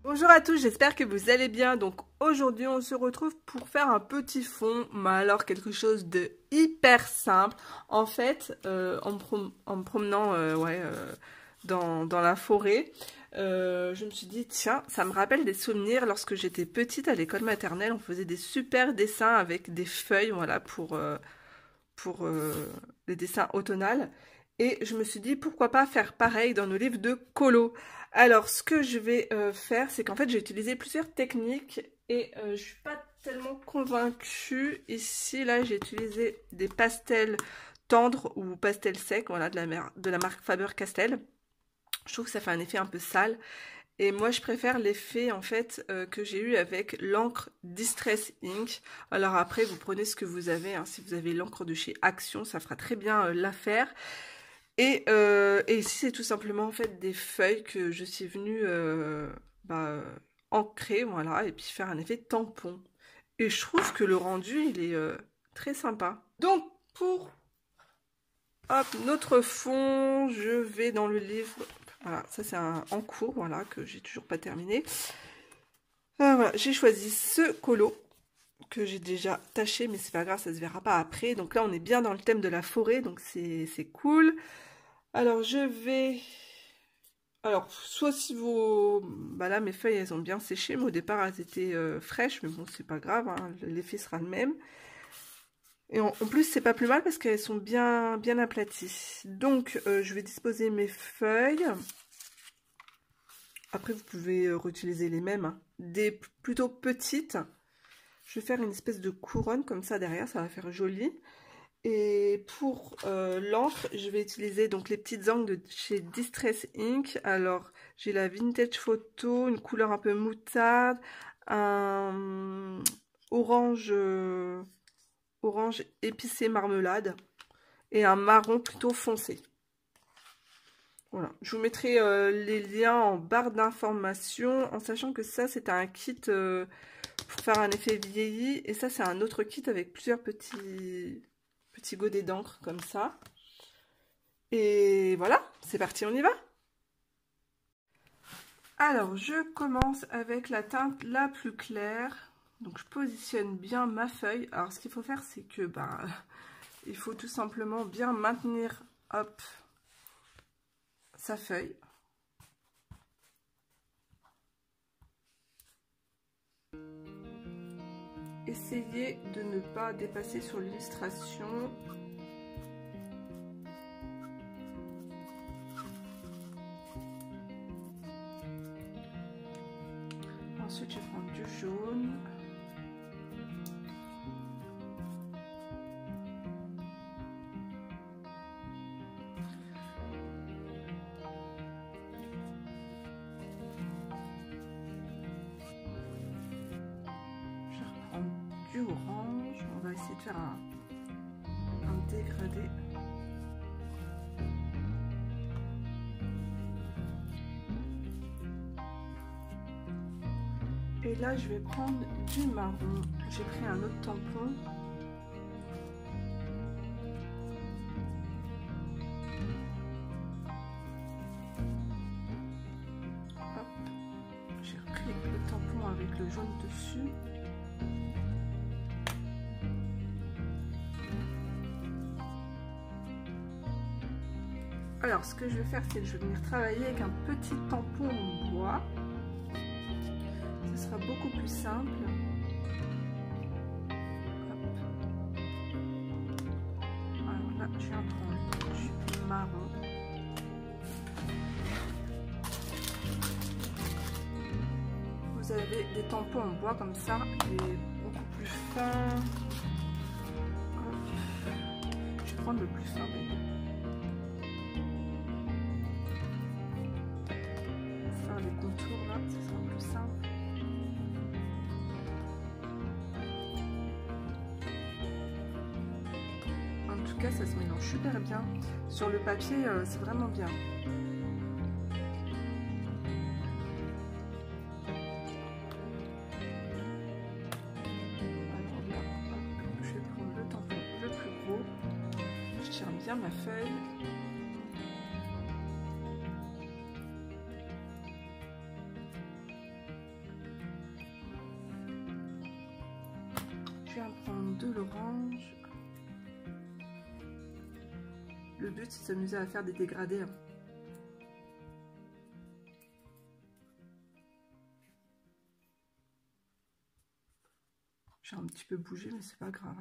Bonjour à tous, j'espère que vous allez bien. Donc aujourd'hui on se retrouve pour faire un petit fond, mais alors quelque chose de hyper simple. En fait, en me promenant dans la forêt, je me suis dit tiens, ça me rappelle des souvenirs lorsque j'étais petite à l'école maternelle. On faisait des super dessins avec des feuilles, voilà, pour les dessins automnales. Et je me suis dit, pourquoi pas faire pareil dans nos livres de colo. Alors, ce que je vais faire, c'est qu'en fait, j'ai utilisé plusieurs techniques et je suis pas tellement convaincue. Ici, là, j'ai utilisé des pastels tendres ou pastels secs, voilà, de la marque Faber-Castell. Je trouve que ça fait un effet un peu sale. Et moi, je préfère l'effet, en fait, que j'ai eu avec l'encre Distress Ink. Alors après, vous prenez ce que vous avez. Hein. Si vous avez l'encre de chez Action, ça fera très bien l'affaire. Et ici, c'est tout simplement, en fait, des feuilles que je suis venue ancrer, voilà, et puis faire un effet tampon. Et je trouve que le rendu, il est très sympa. Donc, pour notre fond, je vais dans le livre... Voilà, ça c'est en cours, voilà, que j'ai toujours pas terminé. Voilà, j'ai choisi ce colo que j'ai déjà taché, mais c'est pas grave, ça se verra pas après. Donc là, on est bien dans le thème de la forêt, donc c'est cool. Alors, je vais... Alors, soit si vos... Bah là, mes feuilles, elles ont bien séché, mais au départ, elles étaient fraîches, mais bon, c'est pas grave, hein, l'effet sera le même. Et en plus, c'est pas plus mal parce qu'elles sont bien aplaties. Donc, je vais disposer mes feuilles. Après, vous pouvez réutiliser les mêmes, hein. Des plutôt petites. Je vais faire une espèce de couronne comme ça derrière, ça va faire joli. Et pour l'encre, je vais utiliser donc les petites encres de chez Distress Ink. Alors, j'ai la Vintage Photo, une couleur un peu moutarde, un orange épicé marmelade et un marron plutôt foncé. Voilà, je vous mettrai les liens en barre d'informations, en sachant que ça c'est un kit pour faire un effet vieilli, et ça c'est un autre kit avec plusieurs petits godets d'encre comme ça. Et voilà, c'est parti, on y va. Alors je commence avec la teinte la plus claire, donc je positionne bien ma feuille. Alors ce qu'il faut faire, c'est que il faut tout simplement bien maintenir, hop, sa feuille. Essayez de ne pas dépasser sur l'illustration. Ensuite, je vais prendre du jaune. Du orange, on va essayer de faire un dégradé. Et là je vais prendre du marron, j'ai pris un autre tampon. J'ai repris le tampon avec le jaune dessus. Alors, ce que je vais faire, c'est que je vais venir travailler avec un petit tampon en bois. Ce sera beaucoup plus simple. Hop. Alors là, je viens prendre du marron. Vous avez des tampons en bois comme ça, et beaucoup plus fins. Hop. Je vais prendre le plus fin d'ailleurs. Les contours là, ça sera plus simple. En tout cas, ça se mélange super bien. Sur le papier, c'est vraiment bien. Alors là, je vais prendre le tampon le plus gros. Je tiens bien ma feuille. viens prendre de l'orange. Le but, c'est de s'amuser à faire des dégradés. J'ai un petit peu bougé, mais c'est pas grave.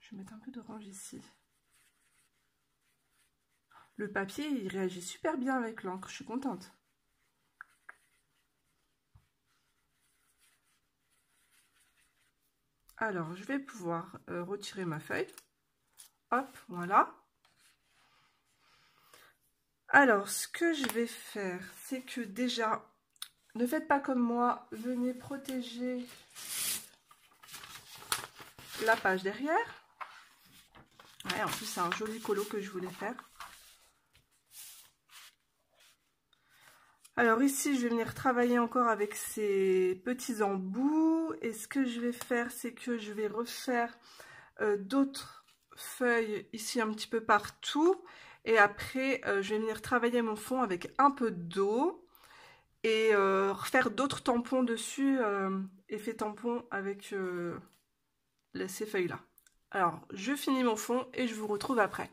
Je vais mettre un peu d'orange ici. Le papier, il réagit super bien avec l'encre, je suis contente. Alors, je vais pouvoir retirer ma feuille. Hop, voilà. Alors, ce que je vais faire, c'est que déjà, ne faites pas comme moi, venez protéger la page derrière. Ouais, en plus, c'est un joli colo que je voulais faire. Alors ici, je vais venir travailler encore avec ces petits embouts. Et ce que je vais faire, c'est que je vais refaire d'autres feuilles ici un petit peu partout. Et après, je vais venir travailler mon fond avec un peu d'eau. Et refaire d'autres tampons dessus, effet tampon avec ces feuilles-là. Alors, je finis mon fond et je vous retrouve après.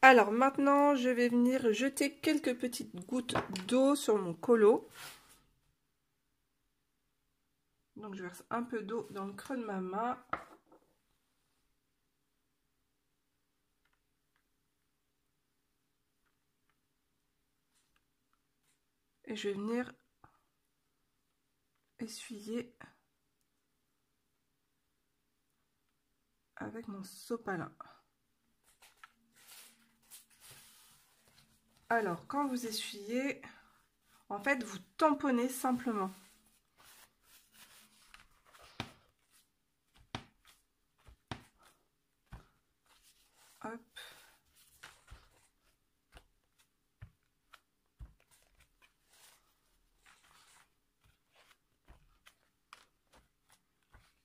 Alors maintenant, je vais venir jeter quelques petites gouttes d'eau sur mon colo. Donc je verse un peu d'eau dans le creux de ma main. Et je vais venir essuyer avec mon sopalin. Alors, quand vous essuyez, en fait, vous tamponnez simplement. Hop.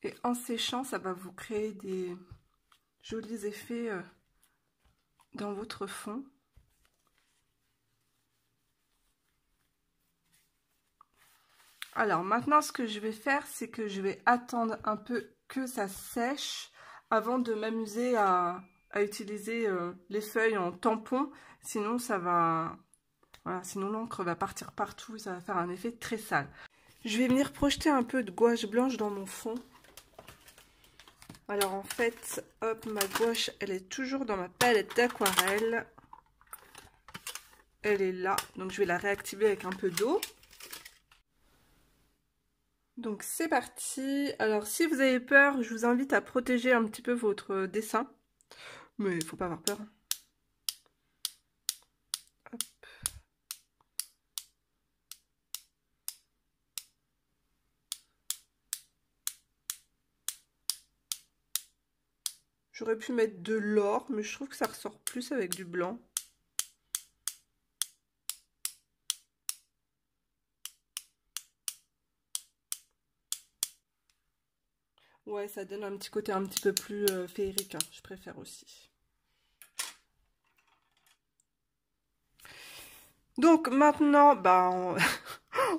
Et en séchant, ça va vous créer des jolis effets dans votre fond. Alors maintenant, ce que je vais faire, c'est que je vais attendre un peu que ça sèche avant de m'amuser à utiliser les feuilles en tampon. Sinon, ça va... Voilà, sinon l'encre va partir partout et ça va faire un effet très sale. Je vais venir projeter un peu de gouache blanche dans mon fond. Alors en fait, hop, ma gouache, elle est toujours dans ma palette d'aquarelle. Elle est là, donc je vais la réactiver avec un peu d'eau. Donc c'est parti. Alors si vous avez peur, je vous invite à protéger un petit peu votre dessin. Mais il faut pas avoir peur. Hop. J'aurais pu mettre de l'or, mais je trouve que ça ressort plus avec du blanc. Ouais, ça donne un petit côté un petit peu plus féerique, hein. Je préfère aussi. Donc maintenant, bah,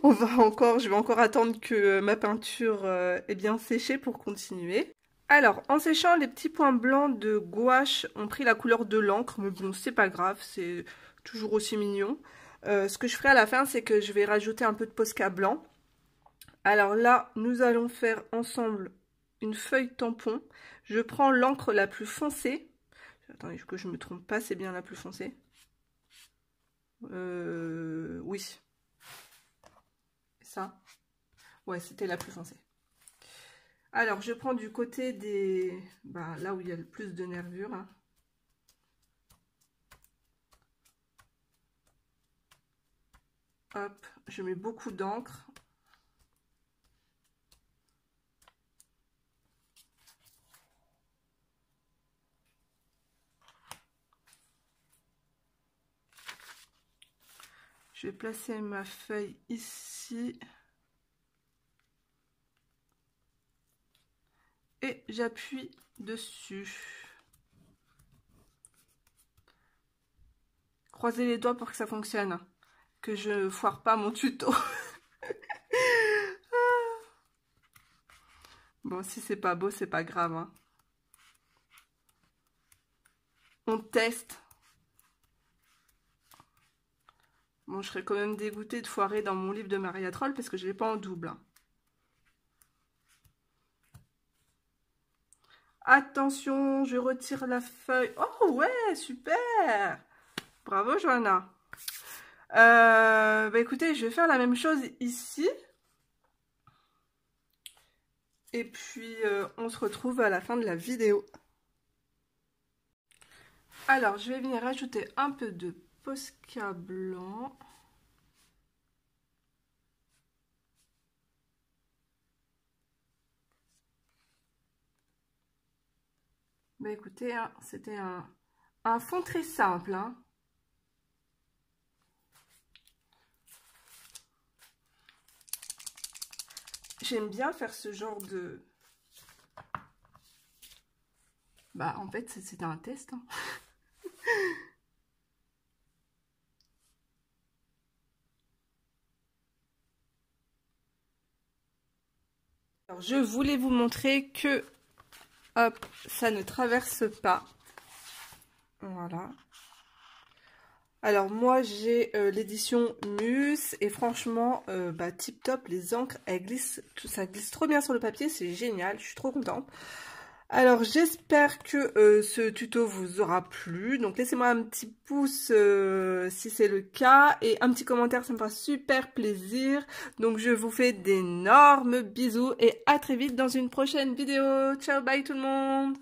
je vais encore attendre que ma peinture est bien séchée pour continuer. Alors, en séchant, les petits points blancs de gouache ont pris la couleur de l'encre, mais bon, c'est pas grave, c'est toujours aussi mignon. Ce que je ferai à la fin, c'est que je vais rajouter un peu de Posca blanc. Alors là, nous allons faire ensemble une feuille tampon. Je prends l'encre la plus foncée. Attendez que je me trompe pas, c'est bien la plus foncée. Oui. Ça. Ouais, c'était la plus foncée. Alors, je prends du côté des... Bah, là où il y a le plus de nervures. Hein. Hop, je mets beaucoup d'encre. Je vais placer ma feuille ici. Et j'appuie dessus. Croisez les doigts pour que ça fonctionne. que je foire pas mon tuto. Bon, si c'est pas beau, c'est pas grave, hein. On teste. Bon, je serais quand même dégoûtée de foirer dans mon livre de Maria Troll parce que je l'ai pas en double, hein. Attention, je retire la feuille. Oh ouais, super! Bravo, Johanna. Bah écoutez, je vais faire la même chose ici. Et puis, on se retrouve à la fin de la vidéo. Alors, je vais venir rajouter un peu de Posca blanc. Bah écoutez, hein, c'était un fond très simple, hein. J'aime bien faire ce genre de... Bah en fait, c'était un test, hein. Alors, je voulais vous montrer que, hop, ça ne traverse pas. Voilà. Alors moi j'ai l'édition Mus et franchement bah, tip top, les encres elles glissent, ça glisse trop bien sur le papier, c'est génial, je suis trop contente. Alors j'espère que ce tuto vous aura plu, donc laissez-moi un petit pouce si c'est le cas et un petit commentaire, ça me fera super plaisir. Donc je vous fais d'énormes bisous et à très vite dans une prochaine vidéo. Ciao, bye tout le monde.